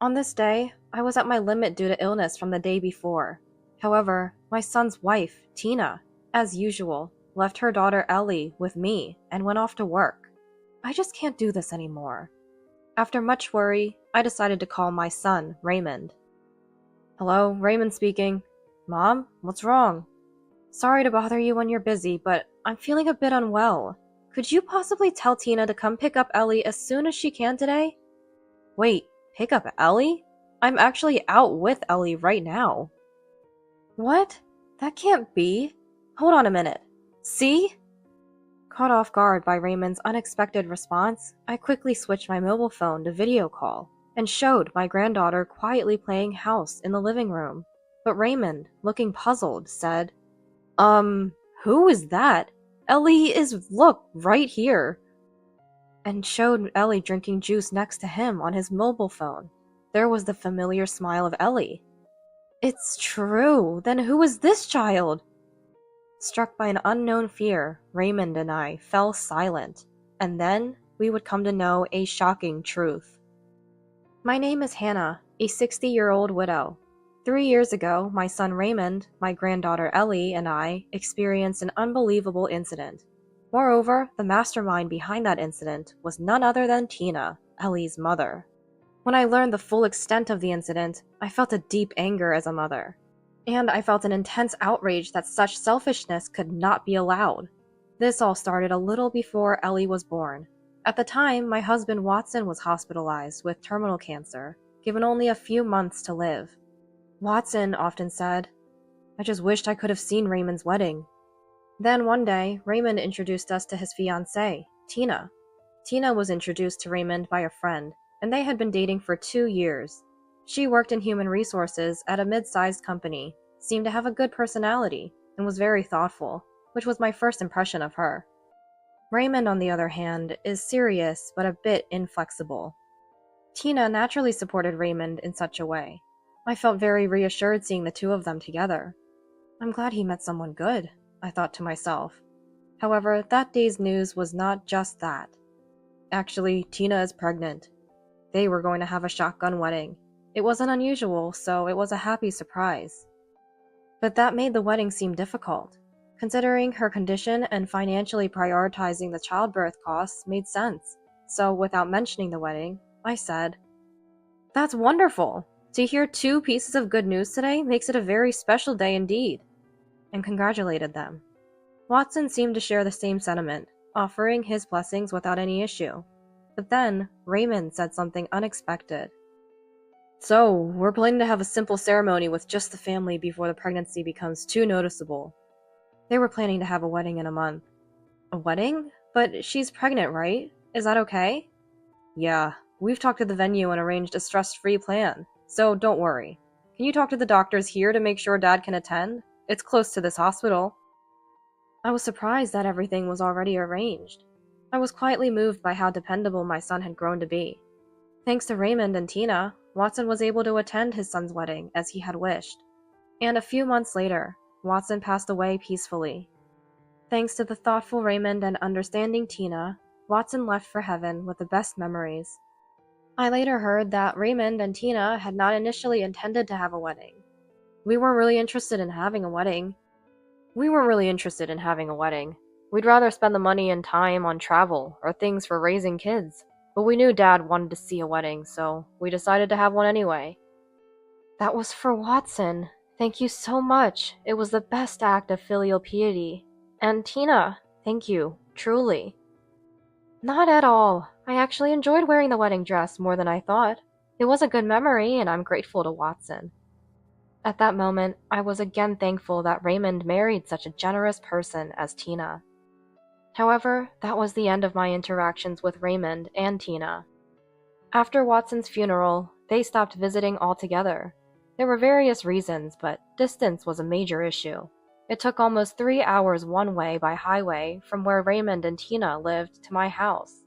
On this day, I was at my limit due to illness from the day before. However, my son's wife, Tina, as usual, left her daughter Ellie with me and went off to work. I just can't do this anymore. After much worry, I decided to call my son, Raymond. Hello, Raymond speaking. Mom, what's wrong? Sorry to bother you when you're busy, but I'm feeling a bit unwell. Could you possibly tell Tina to come pick up Ellie as soon as she can today? Wait, pick up Ellie? I'm actually out with Ellie right now. What? That can't be. Hold on a minute. See? Caught off guard by Raymond's unexpected response, I quickly switched my mobile phone to video call and showed my granddaughter quietly playing house in the living room. But Raymond, looking puzzled, said, who is that? Ellie look, right here. And showed Ellie drinking juice next to him on his mobile phone. There was the familiar smile of Ellie. It's true. Then who is this child? Struck by an unknown fear, Raymond and I fell silent, and then we would come to know a shocking truth. My name is Hannah, a 60-year-old widow. 3 years ago, my son Raymond, my granddaughter Ellie, and I experienced an unbelievable incident. Moreover, the mastermind behind that incident was none other than Tina, Ellie's mother. When I learned the full extent of the incident, I felt a deep anger as a mother. And I felt an intense outrage that such selfishness could not be allowed. This all started a little before Ellie was born. At the time, my husband Watson was hospitalized with terminal cancer, given only a few months to live. Watson often said, "I just wished I could have seen Raymond's wedding." Then one day, Raymond introduced us to his fiancée, Tina. Tina was introduced to Raymond by a friend, and they had been dating for 2 years. She worked in human resources at a mid-sized company, seemed to have a good personality, and was very thoughtful, which was my first impression of her. Raymond, on the other hand, is serious but a bit inflexible. Tina naturally supported Raymond in such a way. I felt very reassured seeing the two of them together. I'm glad he met someone good, I thought to myself. However, that day's news was not just that. Actually, Tina is pregnant. They were going to have a shotgun wedding. It wasn't unusual, so it was a happy surprise. But that made the wedding seem difficult. Considering her condition and financially prioritizing the childbirth costs made sense. So without mentioning the wedding, I said, "That's wonderful! To hear 2 pieces of good news today makes it a very special day indeed," and congratulated them. Watson seemed to share the same sentiment, offering his blessings without any issue. But then, Raymond said something unexpected. "So, we're planning to have a simple ceremony with just the family before the pregnancy becomes too noticeable." They were planning to have a wedding in a month. A wedding? But she's pregnant, right? Is that okay? Yeah, we've talked to the venue and arranged a stress-free plan, so don't worry. Can you talk to the doctors here to make sure Dad can attend? It's close to this hospital. I was surprised that everything was already arranged. I was quietly moved by how dependable my son had grown to be. Thanks to Raymond and Tina, Watson was able to attend his son's wedding as he had wished. And a few months later, Watson passed away peacefully. Thanks to the thoughtful Raymond and understanding Tina, Watson left for heaven with the best memories. I later heard that Raymond and Tina had not initially intended to have a wedding. We weren't really interested in having a wedding. We'd rather spend the money and time on travel or things for raising kids, but we knew Dad wanted to see a wedding, so we decided to have one anyway. That was for Watson. Thank you so much. It was the best act of filial piety. And Tina, thank you, truly. Not at all. I actually enjoyed wearing the wedding dress more than I thought. It was a good memory, and I'm grateful to Watson. At that moment, I was again thankful that Raymond married such a generous person as Tina. However, that was the end of my interactions with Raymond and Tina. After Watson's funeral, they stopped visiting altogether. There were various reasons, but distance was a major issue. It took almost 3 hours one way by highway from where Raymond and Tina lived to my house.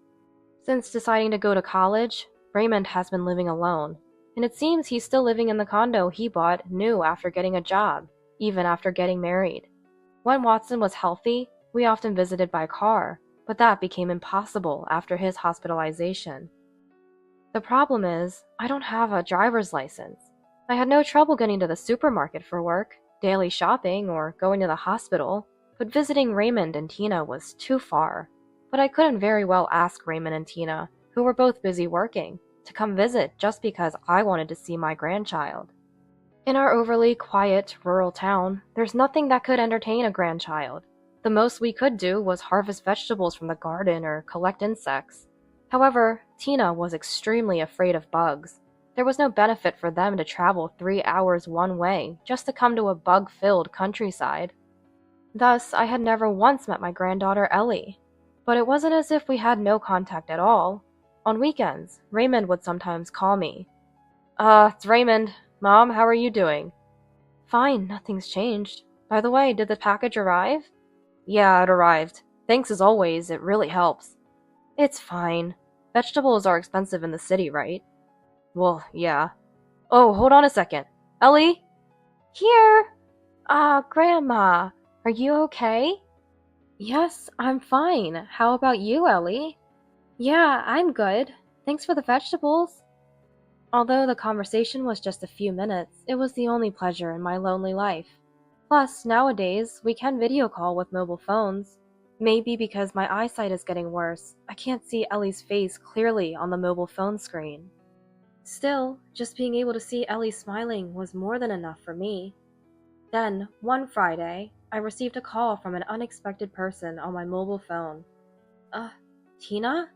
Since deciding to go to college, Raymond has been living alone, and it seems he's still living in the condo he bought new after getting a job, even after getting married. When Watson was healthy, we often visited by car, but that became impossible after his hospitalization. The problem is, I don't have a driver's license. I had no trouble getting to the supermarket for work, daily shopping, or going to the hospital, but visiting Raymond and Tina was too far. But I couldn't very well ask Raymond and Tina, who were both busy working, to come visit just because I wanted to see my grandchild. In our overly quiet, rural town, there's nothing that could entertain a grandchild. The most we could do was harvest vegetables from the garden or collect insects. However, Tina was extremely afraid of bugs. There was no benefit for them to travel 3 hours one way just to come to a bug-filled countryside. Thus, I had never once met my granddaughter Ellie. But it wasn't as if we had no contact at all. On weekends, Raymond would sometimes call me. It's Raymond. Mom, how are you doing? Fine, nothing's changed. By the way, did the package arrive? Yeah, it arrived. Thanks as always, it really helps. It's fine. Vegetables are expensive in the city, right? Well, yeah. Oh, hold on a second. Ellie? Here! Grandma, are you okay? Yes, I'm fine. How about you, Ellie? Yeah, I'm good. Thanks for the vegetables. Although the conversation was just a few minutes, it was the only pleasure in my lonely life. Plus, nowadays, we can video call with mobile phones. Maybe because my eyesight is getting worse, I can't see Ellie's face clearly on the mobile phone screen. Still, just being able to see Ellie smiling was more than enough for me. Then, one Friday, I received a call from an unexpected person on my mobile phone. Tina?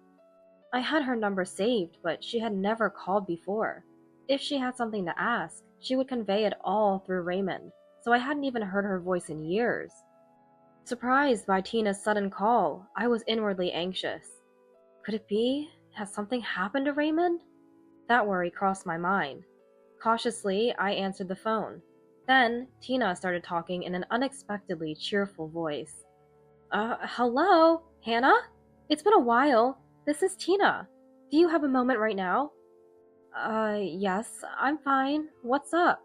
I had her number saved, but she had never called before. If she had something to ask, she would convey it all through Raymond, so I hadn't even heard her voice in years. Surprised by Tina's sudden call, I was inwardly anxious. Could it be? Has something happened to Raymond? That worry crossed my mind. Cautiously, I answered the phone. Then, Tina started talking in an unexpectedly cheerful voice. Hello? Hannah? It's been a while. This is Tina. Do you have a moment right now? Yes, I'm fine. What's up?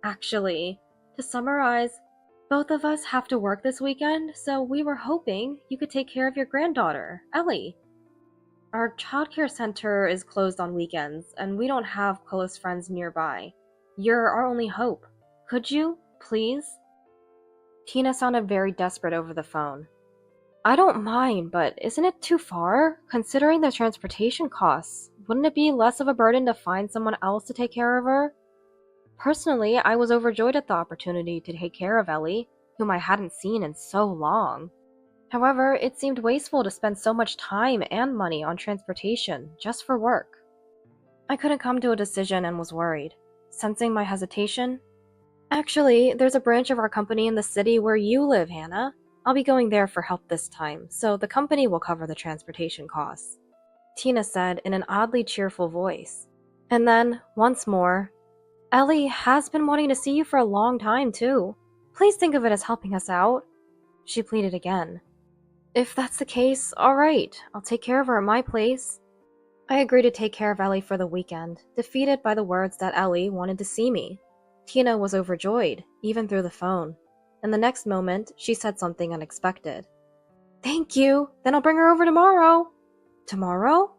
Actually, to summarize, both of us have to work this weekend, so we were hoping you could take care of your granddaughter, Ellie. Our childcare center is closed on weekends, and we don't have close friends nearby. You're our only hope. Could you, please? Tina sounded very desperate over the phone. I don't mind, but isn't it too far? Considering the transportation costs, wouldn't it be less of a burden to find someone else to take care of her? Personally, I was overjoyed at the opportunity to take care of Ellie, whom I hadn't seen in so long. However, it seemed wasteful to spend so much time and money on transportation just for work. I couldn't come to a decision and was worried. Sensing my hesitation, actually, there's a branch of our company in the city where you live, Hannah. I'll be going there for help this time, so the company will cover the transportation costs, Tina said in an oddly cheerful voice. And then, once more, Ellie has been wanting to see you for a long time, too. Please think of it as helping us out, she pleaded again. If that's the case, alright, I'll take care of her at my place. I agreed to take care of Ellie for the weekend, defeated by the words that Ellie wanted to see me. Tina was overjoyed, even through the phone. And the next moment, she said something unexpected. Thank you, then I'll bring her over tomorrow. Tomorrow?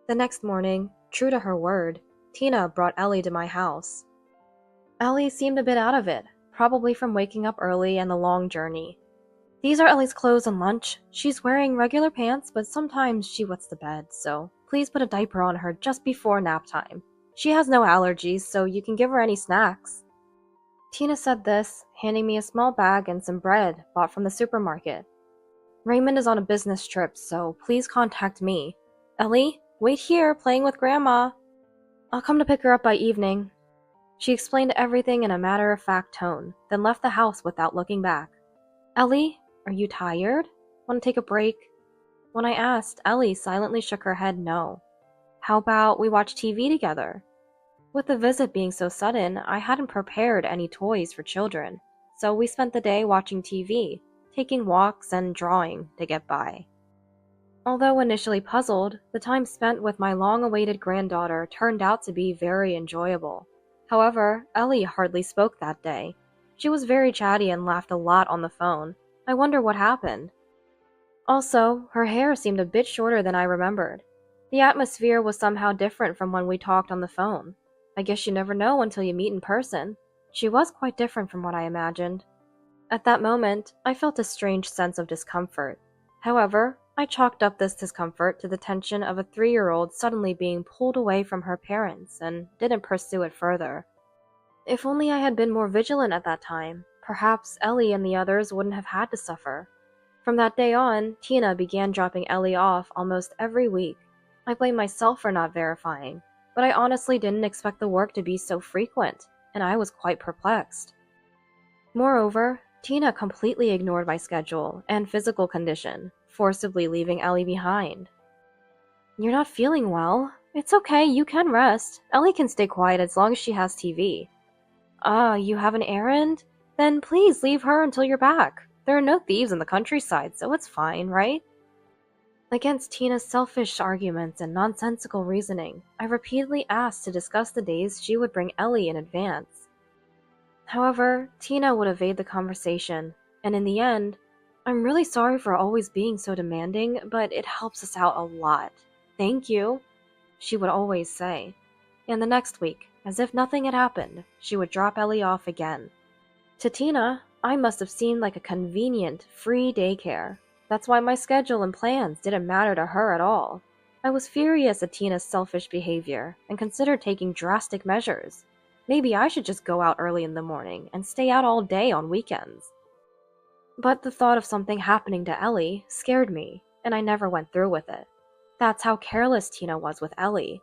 The next morning, true to her word, Tina brought Ellie to my house. Ellie seemed a bit out of it, probably from waking up early and the long journey. These are Ellie's clothes and lunch. She's wearing regular pants, but sometimes she wets the bed, so please put a diaper on her just before nap time. She has no allergies, so you can give her any snacks. Tina said this, handing me a small bag and some bread bought from the supermarket. Raymond is on a business trip, so please contact me. Ellie, wait here, playing with Grandma. I'll come to pick her up by evening. She explained everything in a matter-of-fact tone, then left the house without looking back. Ellie, are you tired? Want to take a break? When I asked, Ellie silently shook her head no. How about we watch TV together? With the visit being so sudden, I hadn't prepared any toys for children, so we spent the day watching TV, taking walks and drawing to get by. Although initially puzzled, the time spent with my long-awaited granddaughter turned out to be very enjoyable. However, Ellie hardly spoke that day. She was very chatty and laughed a lot on the phone. I wonder what happened. Also, her hair seemed a bit shorter than I remembered. The atmosphere was somehow different from when we talked on the phone. I guess you never know until you meet in person. She was quite different from what I imagined. At that moment, I felt a strange sense of discomfort. However, I chalked up this discomfort to the tension of a 3-year-old suddenly being pulled away from her parents and didn't pursue it further. If only I had been more vigilant at that time, perhaps Ellie and the others wouldn't have had to suffer. From that day on, Tina began dropping Ellie off almost every week. I blame myself for not verifying, but I honestly didn't expect the work to be so frequent, and I was quite perplexed. Moreover, Tina completely ignored my schedule and physical condition, forcibly leaving Ellie behind. "You're not feeling well. It's okay, you can rest. Ellie can stay quiet as long as she has TV. Ah, you have an errand? Then please leave her until you're back. There are no thieves in the countryside, so it's fine, right?" Against Tina's selfish arguments and nonsensical reasoning, I repeatedly asked to discuss the days she would bring Ellie in advance. However, Tina would evade the conversation, and in the end, "I'm really sorry for always being so demanding, but it helps us out a lot. Thank you," she would always say. And the next week, as if nothing had happened, she would drop Ellie off again. To Tina, I must have seemed like a convenient, free daycare. That's why my schedule and plans didn't matter to her at all. I was furious at Tina's selfish behavior and considered taking drastic measures. Maybe I should just go out early in the morning and stay out all day on weekends. But the thought of something happening to Ellie scared me, and I never went through with it. That's how careless Tina was with Ellie.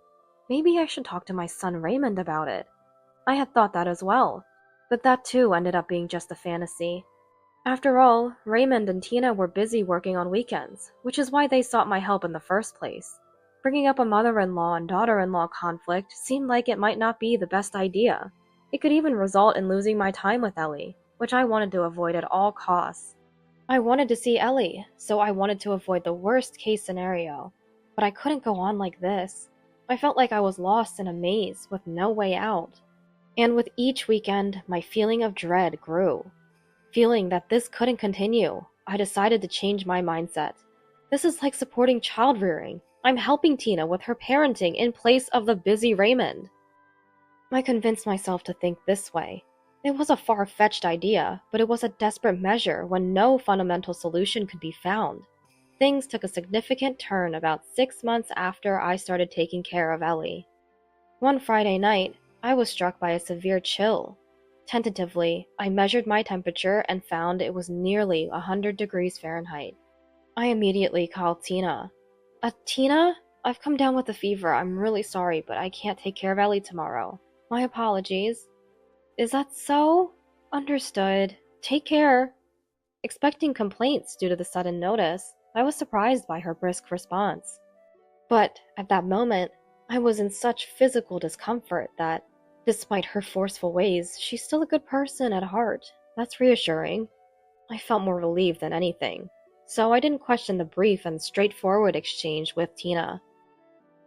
Maybe I should talk to my son Raymond about it. I had thought that as well, but that too ended up being just a fantasy. After all, Raymond and Tina were busy working on weekends, which is why they sought my help in the first place. Bringing up a mother-in-law and daughter-in-law conflict seemed like it might not be the best idea. It could even result in losing my time with Ellie, which I wanted to avoid at all costs. I wanted to see Ellie, so I wanted to avoid the worst-case scenario. But I couldn't go on like this. I felt like I was lost in a maze with no way out. And with each weekend, my feeling of dread grew. Feeling that this couldn't continue, I decided to change my mindset. This is like supporting child rearing. I'm helping Tina with her parenting in place of the busy Raymond. I convinced myself to think this way. It was a far-fetched idea, but it was a desperate measure when no fundamental solution could be found. Things took a significant turn about 6 months after I started taking care of Ellie. One Friday night, I was struck by a severe chill. Tentatively, I measured my temperature and found it was nearly 100 degrees Fahrenheit. I immediately called Tina. Tina? I've come down with a fever. I'm really sorry, but I can't take care of Ellie tomorrow. My apologies." "Is that so? Understood. Take care." Expecting complaints due to the sudden notice, I was surprised by her brisk response. But at that moment, I was in such physical discomfort that, despite her forceful ways, she's still a good person at heart. That's reassuring. I felt more relieved than anything, so I didn't question the brief and straightforward exchange with Tina.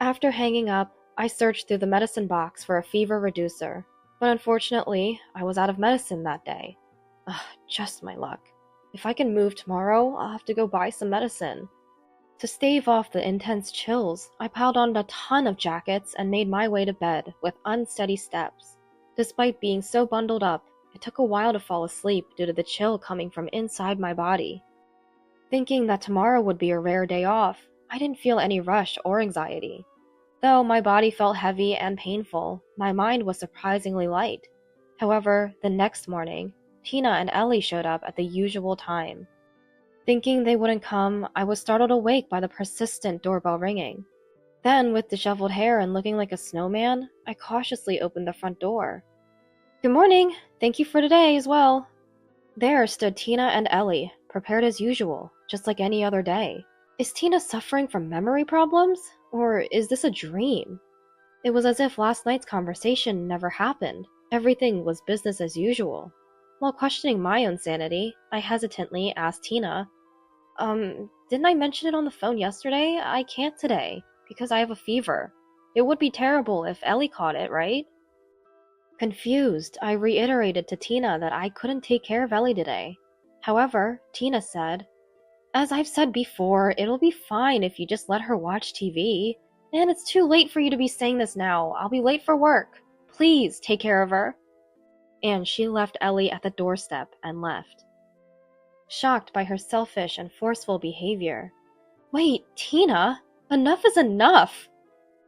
After hanging up, I searched through the medicine box for a fever reducer, but unfortunately, I was out of medicine that day. Just my luck. If I can move tomorrow, I'll have to go buy some medicine. To stave off the intense chills, I piled on a ton of jackets and made my way to bed with unsteady steps. Despite being so bundled up, it took a while to fall asleep due to the chill coming from inside my body. Thinking that tomorrow would be a rare day off, I didn't feel any rush or anxiety. Though my body felt heavy and painful, my mind was surprisingly light. However, the next morning, Tina and Ellie showed up at the usual time. Thinking they wouldn't come, I was startled awake by the persistent doorbell ringing. Then, with disheveled hair and looking like a snowman, I cautiously opened the front door. "Good morning! Thank you for today as well." There stood Tina and Ellie, prepared as usual, just like any other day. Is Tina suffering from memory problems? Or is this a dream? It was as if last night's conversation never happened. Everything was business as usual. While questioning my own sanity, I hesitantly asked Tina, didn't I mention it on the phone yesterday? I can't today, because I have a fever. It would be terrible if Ellie caught it, right?" Confused, I reiterated to Tina that I couldn't take care of Ellie today. However, Tina said, "As I've said before, it'll be fine if you just let her watch TV. Man, it's too late for you to be saying this now. I'll be late for work. Please take care of her. And she left Ellie at the doorstep and left. Shocked by her selfish and forceful behavior. Wait, Tina! Enough is enough!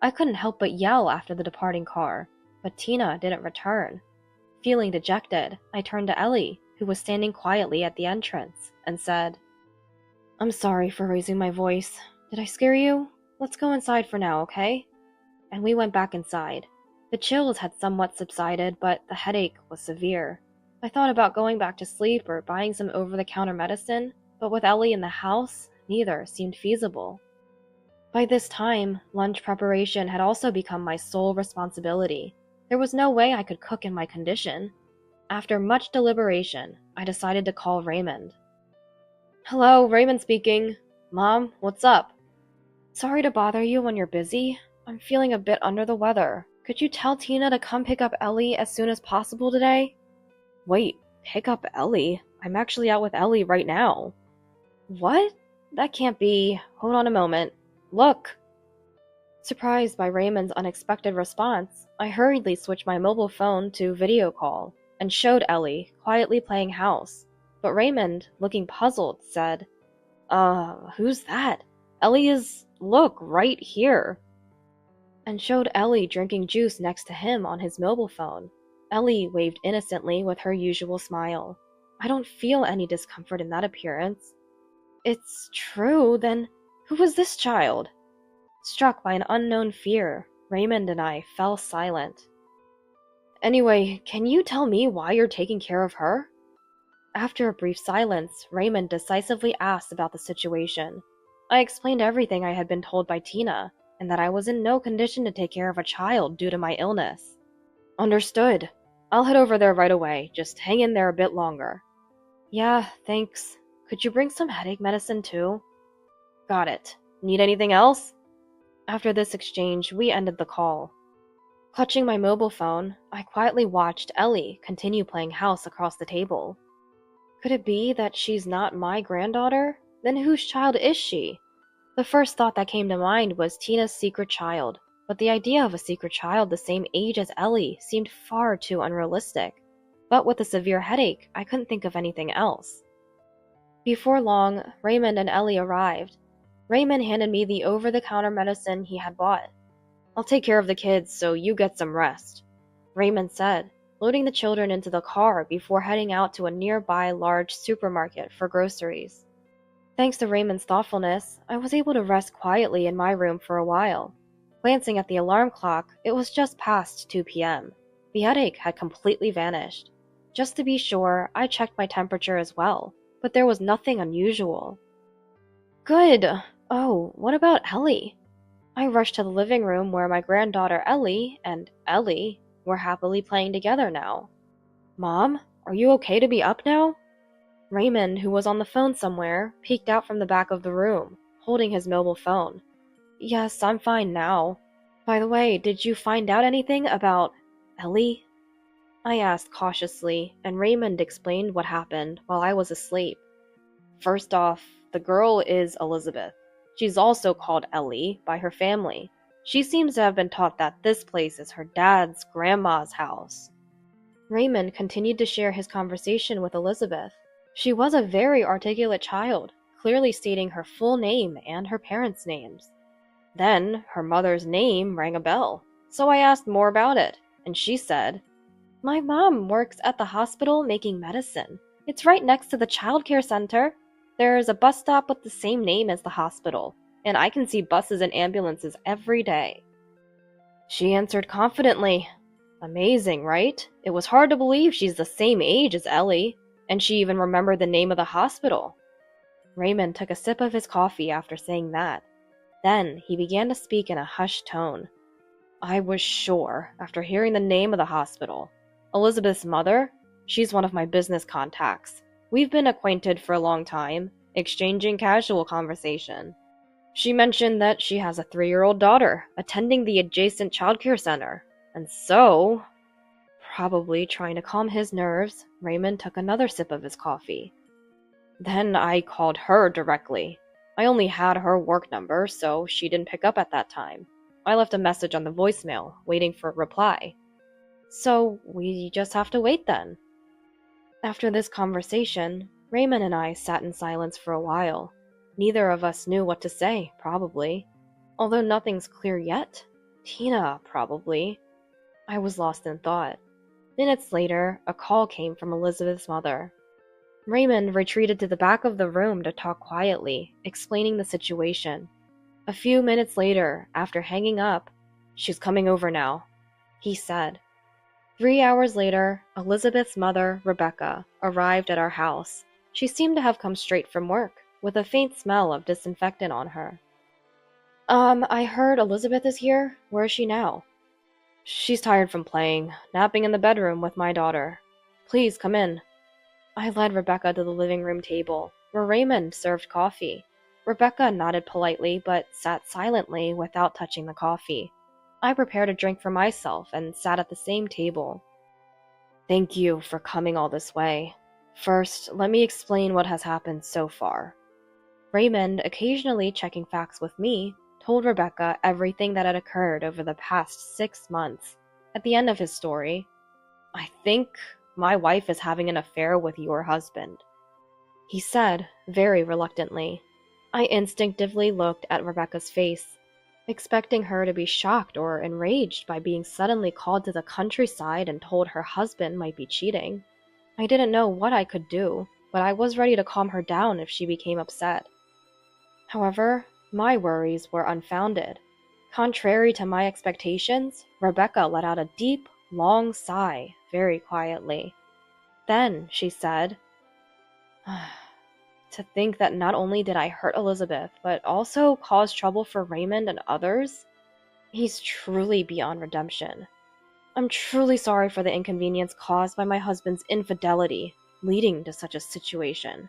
I couldn't help but yell after the departing car, but Tina didn't return. Feeling dejected, I turned to Ellie, who was standing quietly at the entrance, and said, I'm sorry for raising my voice. Did I scare you? Let's go inside for now, okay? And we went back inside. The chills had somewhat subsided, but the headache was severe. I thought about going back to sleep or buying some over-the-counter medicine, but with Ellie in the house, neither seemed feasible. By this time, lunch preparation had also become my sole responsibility. There was no way I could cook in my condition. After much deliberation, I decided to call Raymond. Hello, Raymond speaking. Mom, what's up? Sorry to bother you when you're busy. I'm feeling a bit under the weather. Could you tell Tina to come pick up Ellie as soon as possible today? Wait, pick up Ellie? I'm actually out with Ellie right now. What? That can't be. Hold on a moment. Look! Surprised by Raymond's unexpected response, I hurriedly switched my mobile phone to video call and showed Ellie, quietly playing house. But Raymond, looking puzzled, said, who's that? Ellie is, look, right here. And showed Ellie drinking juice next to him on his mobile phone. Ellie waved innocently with her usual smile. I don't feel any discomfort in that appearance. It's true, then who was this child? Struck by an unknown fear, Raymond and I fell silent. Anyway, can you tell me why you're taking care of her? After a brief silence, Raymond decisively asked about the situation. I explained everything I had been told by Tina, and that I was in no condition to take care of a child due to my illness. Understood. I'll head over there right away. Just hang in there a bit longer. Yeah, thanks. Could you bring some headache medicine too? Got it. Need anything else? After this exchange, we ended the call. Clutching my mobile phone, I quietly watched Ellie continue playing house across the table. Could it be that she's not my granddaughter? Then whose child is she? The first thought that came to mind was Tina's secret child, but the idea of a secret child the same age as Ellie seemed far too unrealistic. But with a severe headache, I couldn't think of anything else. Before long, Raymond and Ellie arrived. Raymond handed me the over-the-counter medicine he had bought. I'll take care of the kids, so you get some rest, Raymond said, loading the children into the car before heading out to a nearby large supermarket for groceries. Thanks to Raymond's thoughtfulness, I was able to rest quietly in my room for a while. Glancing at the alarm clock, it was just past 2 p.m. The headache had completely vanished. Just to be sure, I checked my temperature as well, but there was nothing unusual. Good. Oh, what about Ellie? I rushed to the living room where my granddaughter Ellie and Ellie were happily playing together now. Mom, are you okay to be up now? Raymond, who was on the phone somewhere, peeked out from the back of the room, holding his mobile phone. Yes, I'm fine now. By the way, did you find out anything about Ellie? I asked cautiously, and Raymond explained what happened while I was asleep. First off, the girl is Elizabeth. She's also called Ellie by her family. She seems to have been taught that this place is her dad's grandma's house. Raymond continued to share his conversation with Elizabeth. She was a very articulate child, clearly stating her full name and her parents' names. Then, her mother's name rang a bell, so I asked more about it, and she said, My mom works at the hospital making medicine. It's right next to the childcare center. There's a bus stop with the same name as the hospital, and I can see buses and ambulances every day. She answered confidently. Amazing, right? It was hard to believe she's the same age as Ellie, and she even remembered the name of the hospital. Raymond took a sip of his coffee after saying that. Then he began to speak in a hushed tone. I was sure, after hearing the name of the hospital. Elizabeth's mother? She's one of my business contacts. We've been acquainted for a long time, exchanging casual conversation. She mentioned that she has a 3-year-old daughter attending the adjacent childcare center, and so... Probably trying to calm his nerves, Raymond took another sip of his coffee. Then I called her directly. I only had her work number, so she didn't pick up at that time. I left a message on the voicemail, waiting for a reply. So we just have to wait then. After this conversation, Raymond and I sat in silence for a while. Neither of us knew what to say, probably. Although nothing's clear yet. Tina, probably. I was lost in thought. Minutes later, a call came from Elizabeth's mother. Raymond retreated to the back of the room to talk quietly, explaining the situation. A few minutes later, after hanging up, "She's coming over now," he said. 3 hours later, Elizabeth's mother, Rebecca, arrived at our house. She seemed to have come straight from work, with a faint smell of disinfectant on her. I heard Elizabeth is here. Where is she now?" "She's tired from playing, napping in the bedroom with my daughter. Please come in." I led Rebecca to the living room table, where Raymond served coffee. Rebecca nodded politely, but sat silently without touching the coffee. I prepared a drink for myself and sat at the same table. "Thank you for coming all this way. First, let me explain what has happened so far." Raymond, occasionally checking facts with me, told Rebecca everything that had occurred over the past 6 months. At the end of his story, "I think my wife is having an affair with your husband," he said, very reluctantly. I instinctively looked at Rebecca's face, expecting her to be shocked or enraged by being suddenly called to the countryside and told her husband might be cheating. I didn't know what I could do, but I was ready to calm her down if she became upset. However, my worries were unfounded. Contrary to my expectations, Rebecca let out a deep, long sigh, very quietly. Then she said, "To think that not only did I hurt Elizabeth, but also cause trouble for Raymond and others? He's truly beyond redemption. I'm truly sorry for the inconvenience caused by my husband's infidelity, leading to such a situation."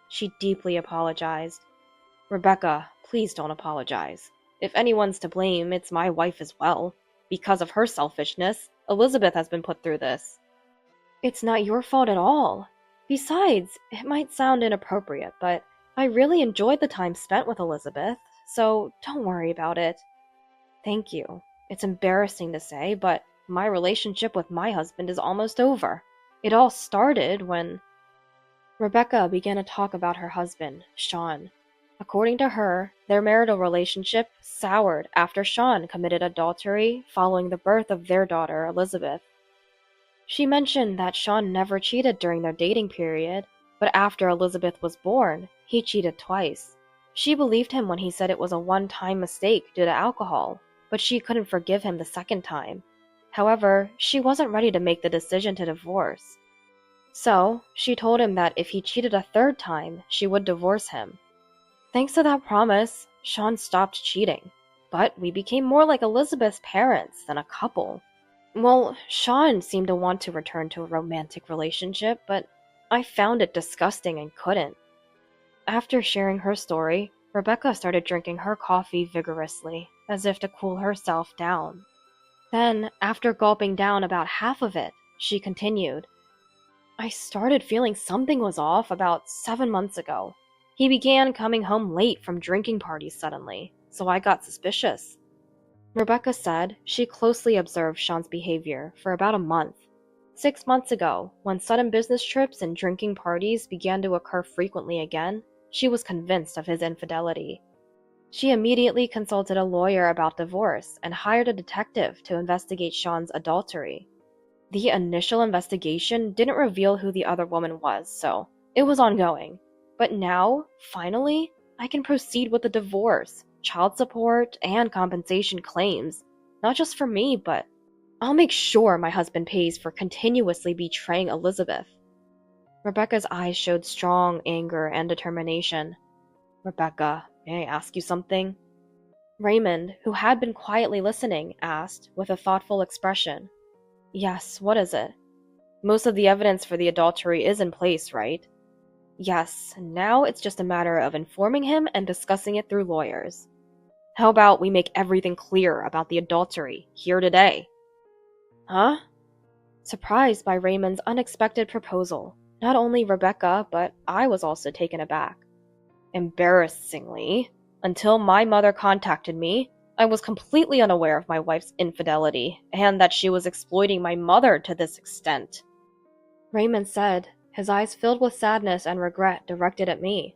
She deeply apologized. "Rebecca, please don't apologize. If anyone's to blame, it's my wife as well. Because of her selfishness, Elizabeth has been put through this." "It's not your fault at all. Besides, it might sound inappropriate, but I really enjoyed the time spent with Elizabeth, so don't worry about it." "Thank you. It's embarrassing to say, but my relationship with my husband is almost over. It all started when—" Rebecca began to talk about her husband, Sean. According to her, their marital relationship soured after Sean committed adultery following the birth of their daughter, Elizabeth. She mentioned that Sean never cheated during their dating period, but after Elizabeth was born, he cheated twice. She believed him when he said it was a one-time mistake due to alcohol, but she couldn't forgive him the second time. However, she wasn't ready to make the decision to divorce. So, she told him that if he cheated a third time, she would divorce him. Thanks to that promise, Sean stopped cheating, but we became more like Elizabeth's parents than a couple. Well, Sean seemed to want to return to a romantic relationship, but I found it disgusting and couldn't. After sharing her story, Rebecca started drinking her coffee vigorously, as if to cool herself down. Then, after gulping down about half of it, she continued, "I started feeling something was off about 7 months ago. He began coming home late from drinking parties suddenly, so I got suspicious." Rebecca said she closely observed Sean's behavior for about a month. 6 months ago, when sudden business trips and drinking parties began to occur frequently again, she was convinced of his infidelity. She immediately consulted a lawyer about divorce and hired a detective to investigate Sean's adultery. The initial investigation didn't reveal who the other woman was, so it was ongoing. But now, finally, I can proceed with the divorce, child support, and compensation claims. Not just for me, but I'll make sure my husband pays for continuously betraying Elizabeth. Rebecca's eyes showed strong anger and determination. "Rebecca, may I ask you something?" Raymond, who had been quietly listening, asked with a thoughtful expression. "Yes, what is it?" "Most of the evidence for the adultery is in place, right?" "Yes, now it's just a matter of informing him and discussing it through lawyers." "How about we make everything clear about the adultery here today?" "Huh?" Surprised by Raymond's unexpected proposal, not only Rebecca, but I was also taken aback. "Embarrassingly, until my mother contacted me, I was completely unaware of my wife's infidelity, and that she was exploiting my mother to this extent. Raymond said, his eyes filled with sadness and regret directed at me.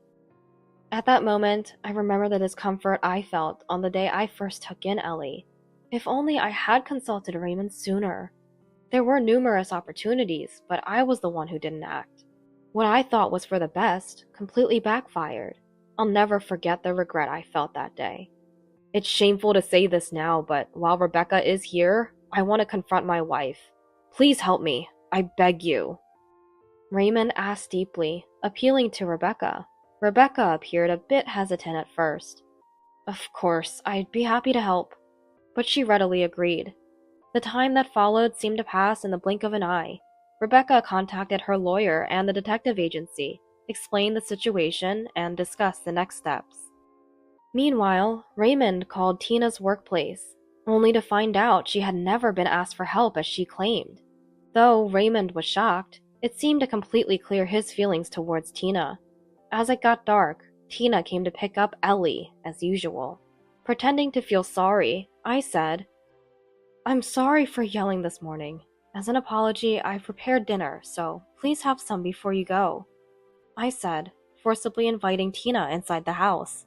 At that moment, I remember the discomfort I felt on the day I first took in Ellie. If only I had consulted Raymond sooner. There were numerous opportunities, but I was the one who didn't act. What I thought was for the best completely backfired. I'll never forget the regret I felt that day. It's shameful to say this now, but while Rebecca is here, I want to confront my wife. Please help me. I beg you. Raymond asked deeply, appealing to Rebecca. Rebecca appeared a bit hesitant at first. Of course, I'd be happy to help. But she readily agreed. The time that followed seemed to pass in the blink of an eye. Rebecca contacted her lawyer and the detective agency, explained the situation, and discussed the next steps. Meanwhile, Raymond called Tina's workplace, only to find out she had never been asked for help as she claimed. Though Raymond was shocked, it seemed to completely clear his feelings towards Tina. As it got dark, Tina came to pick up Ellie, as usual. Pretending to feel sorry, I said, "I'm sorry for yelling this morning. As an apology, I've prepared dinner, so please have some before you go," I said, forcibly inviting Tina inside the house.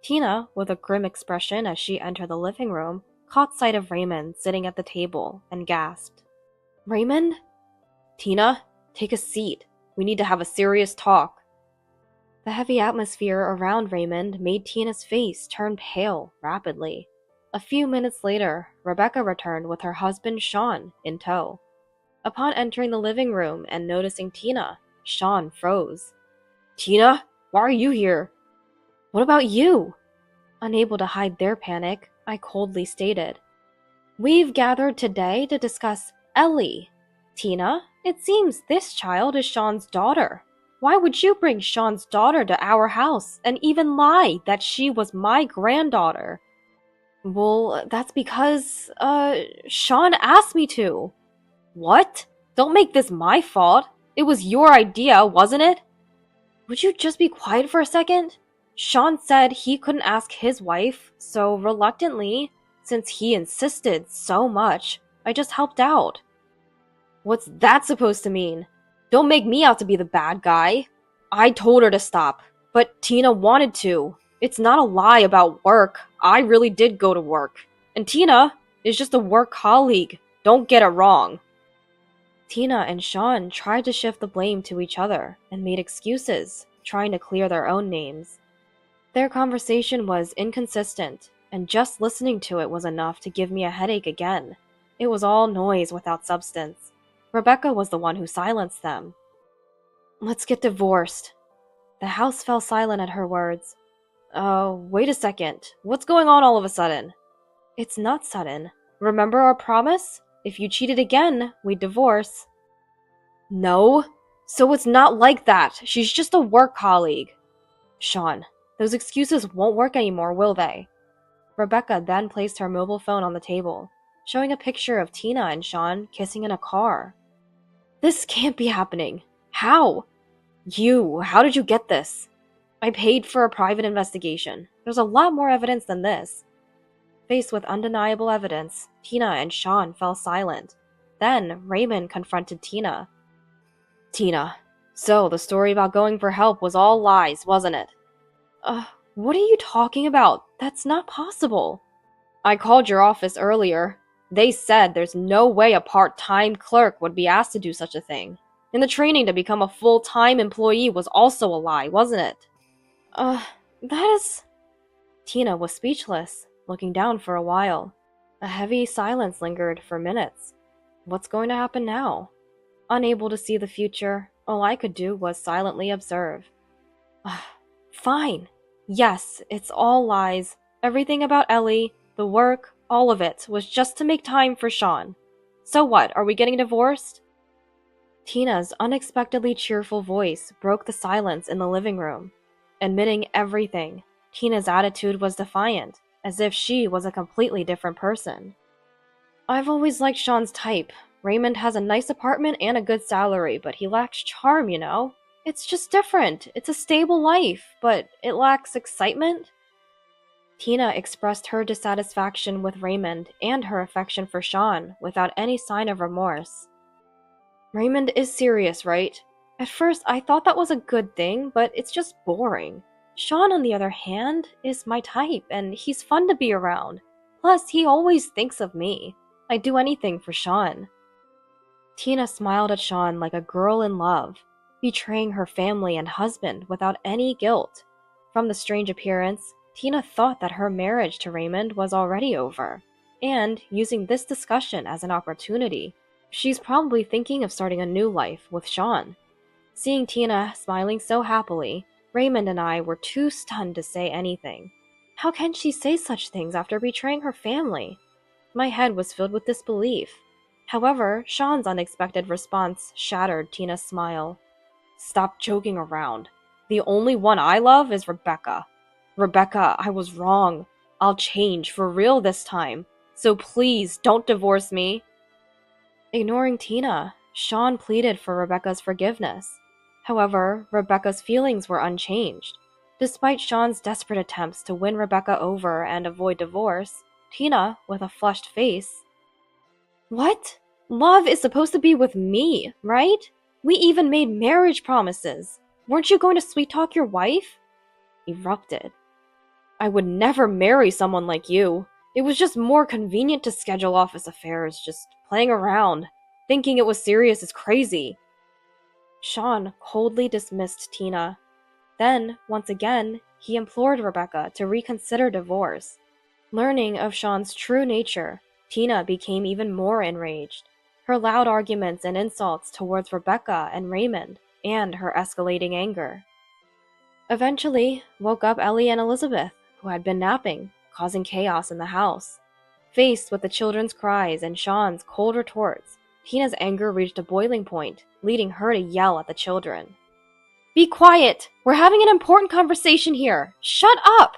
Tina, with a grim expression as she entered the living room, caught sight of Raymond sitting at the table and gasped. "Raymond?" "Tina, take a seat. We need to have a serious talk." The heavy atmosphere around Raymond made Tina's face turn pale rapidly. A few minutes later, Rebecca returned with her husband Sean in tow. Upon entering the living room and noticing Tina, Sean froze. "Tina, why are you here?" "What about you?" Unable to hide their panic, I coldly stated, "We've gathered today to discuss Ellie. Tina, it seems this child is Sean's daughter. Why would you bring Sean's daughter to our house and even lie that she was my granddaughter?" "Well, that's because, Sean asked me to." "What? Don't make this my fault. It was your idea, wasn't it?" "Would you just be quiet for a second? Sean said he couldn't ask his wife, so reluctantly, since he insisted so much, I just helped out." "What's that supposed to mean? Don't make me out to be the bad guy. I told her to stop, but Tina wanted to. It's not a lie about work. I really did go to work. And Tina is just a work colleague. Don't get it wrong." Tina and Sean tried to shift the blame to each other and made excuses, trying to clear their own names. Their conversation was inconsistent, and just listening to it was enough to give me a headache again. It was all noise without substance. Rebecca was the one who silenced them. "Let's get divorced." The house fell silent at her words. Wait a second. What's going on all of a sudden?" "It's not sudden. Remember our promise? If you cheated again, we'd divorce." "No. So it's not like that. She's just a work colleague." "Sean, those excuses won't work anymore, will they?" Rebecca then placed her mobile phone on the table, showing a picture of Tina and Sean kissing in a car. "This can't be happening. How?" How did you get this?" "I paid for a private investigation. There's a lot more evidence than this." Faced with undeniable evidence, Tina and Sean fell silent. Then Raymond confronted Tina. "Tina, so the story about going for help was all lies, wasn't it?" What are you talking about? That's not possible." "I called your office earlier. They said there's no way a part-time clerk would be asked to do such a thing. And the training to become a full-time employee was also a lie, wasn't it?" That is..." Tina was speechless, looking down for a while. A heavy silence lingered for minutes. What's going to happen now? Unable to see the future, all I could do was silently observe. Fine. Yes, it's all lies. Everything about Ellie, the work, all of it was just to make time for Sean. So what, are we getting divorced?" Tina's unexpectedly cheerful voice broke the silence in the living room. Admitting everything, Tina's attitude was defiant, as if she was a completely different person. "I've always liked Sean's type. Raymond has a nice apartment and a good salary, but he lacks charm, you know? It's just different. It's a stable life, but it lacks excitement." Tina expressed her dissatisfaction with Raymond and her affection for Sean without any sign of remorse. Raymond is serious, right? At first, I thought that was a good thing, but it's just boring. Sean, on the other hand, is my type, and he's fun to be around. Plus, he always thinks of me. I'd do anything for Sean. Tina smiled at Sean like a girl in love, betraying her family and husband without any guilt. From the strange appearance, Tina thought that her marriage to Raymond was already over, and using this discussion as an opportunity, she's probably thinking of starting a new life with Sean. Seeing Tina smiling so happily, Raymond and I were too stunned to say anything. How can she say such things after betraying her family? My head was filled with disbelief. However, Sean's unexpected response shattered Tina's smile. Stop joking around. The only one I love is Rebecca. Rebecca, I was wrong. I'll change for real this time. So please don't divorce me. Ignoring Tina, Sean pleaded for Rebecca's forgiveness. However, Rebecca's feelings were unchanged. Despite Sean's desperate attempts to win Rebecca over and avoid divorce, Tina, with a flushed face, What? Love is supposed to be with me, right? We even made marriage promises. Weren't you going to sweet-talk your wife? Erupted. I would never marry someone like you. It was just more convenient to schedule office affairs, just playing around. Thinking it was serious is crazy. Sean coldly dismissed Tina. Then, once again, he implored Rebecca to reconsider divorce. Learning of Sean's true nature, Tina became even more enraged. Her loud arguments and insults towards Rebecca and Raymond, and her escalating anger. Eventually, woke up Ellie and Elizabeth, who had been napping, causing chaos in the house. Faced with the children's cries and Sean's cold retorts, Tina's anger reached a boiling point, leading her to yell at the children. Be quiet! We're having an important conversation here! Shut up!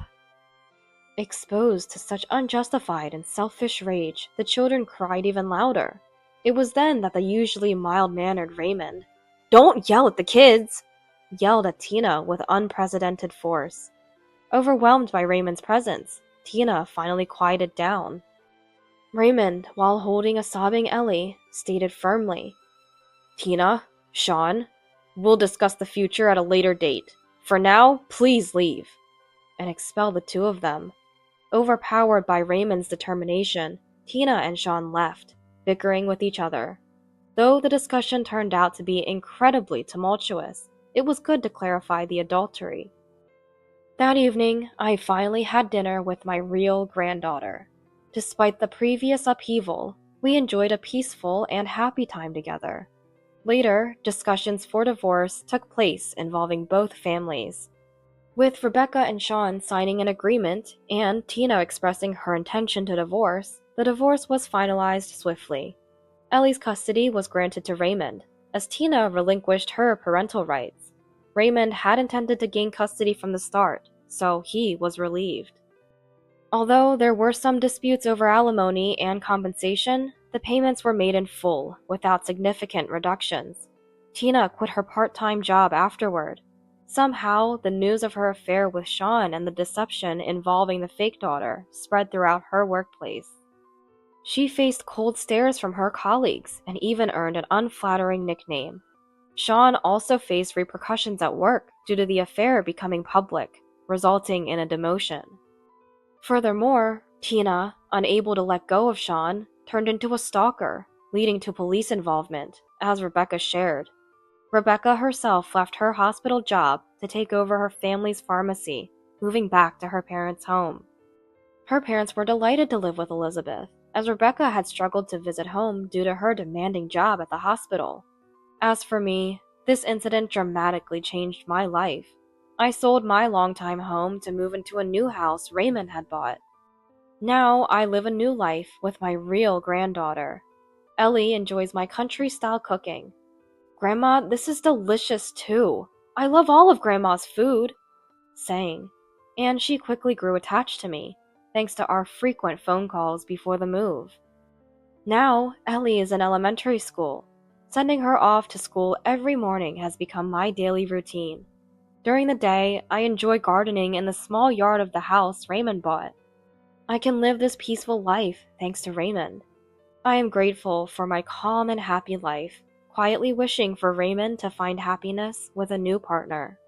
Exposed to such unjustified and selfish rage, the children cried even louder. It was then that the usually mild-mannered Raymond, Don't yell at the kids! Yelled at Tina with unprecedented force. Overwhelmed by Raymond's presence, Tina finally quieted down. Raymond, while holding a sobbing Ellie, stated firmly, Tina, Sean, we'll discuss the future at a later date. For now, please leave. And expel the two of them. Overpowered by Raymond's determination, Tina and Sean left, bickering with each other. Though the discussion turned out to be incredibly tumultuous, it was good to clarify the adultery. That evening, I finally had dinner with my real granddaughter. Despite the previous upheaval, we enjoyed a peaceful and happy time together. Later, discussions for divorce took place involving both families. With Rebecca and Sean signing an agreement and Tina expressing her intention to divorce, the divorce was finalized swiftly. Ellie's custody was granted to Raymond, as Tina relinquished her parental rights. Raymond had intended to gain custody from the start, so he was relieved. Although there were some disputes over alimony and compensation, the payments were made in full, without significant reductions. Tina quit her part-time job afterward. Somehow, the news of her affair with Sean and the deception involving the fake daughter spread throughout her workplace. She faced cold stares from her colleagues and even earned an unflattering nickname. Sean also faced repercussions at work due to the affair becoming public, resulting in a demotion. Furthermore, Tina, unable to let go of Sean, turned into a stalker, leading to police involvement, as Rebecca shared. Rebecca herself left her hospital job to take over her family's pharmacy, moving back to her parents' home. Her parents were delighted to live with Elizabeth, as Rebecca had struggled to visit home due to her demanding job at the hospital. As for me, this incident dramatically changed my life. I sold my longtime home to move into a new house Raymond had bought. Now I live a new life with my real granddaughter. Ellie enjoys my country-style cooking. Grandma, this is delicious too. I love all of Grandma's food, saying, and she quickly grew attached to me, thanks to our frequent phone calls before the move. Now, Ellie is in elementary school. Sending her off to school every morning has become my daily routine. During the day, I enjoy gardening in the small yard of the house Raymond bought. I can live this peaceful life thanks to Raymond. I am grateful for my calm and happy life, quietly wishing for Raymond to find happiness with a new partner.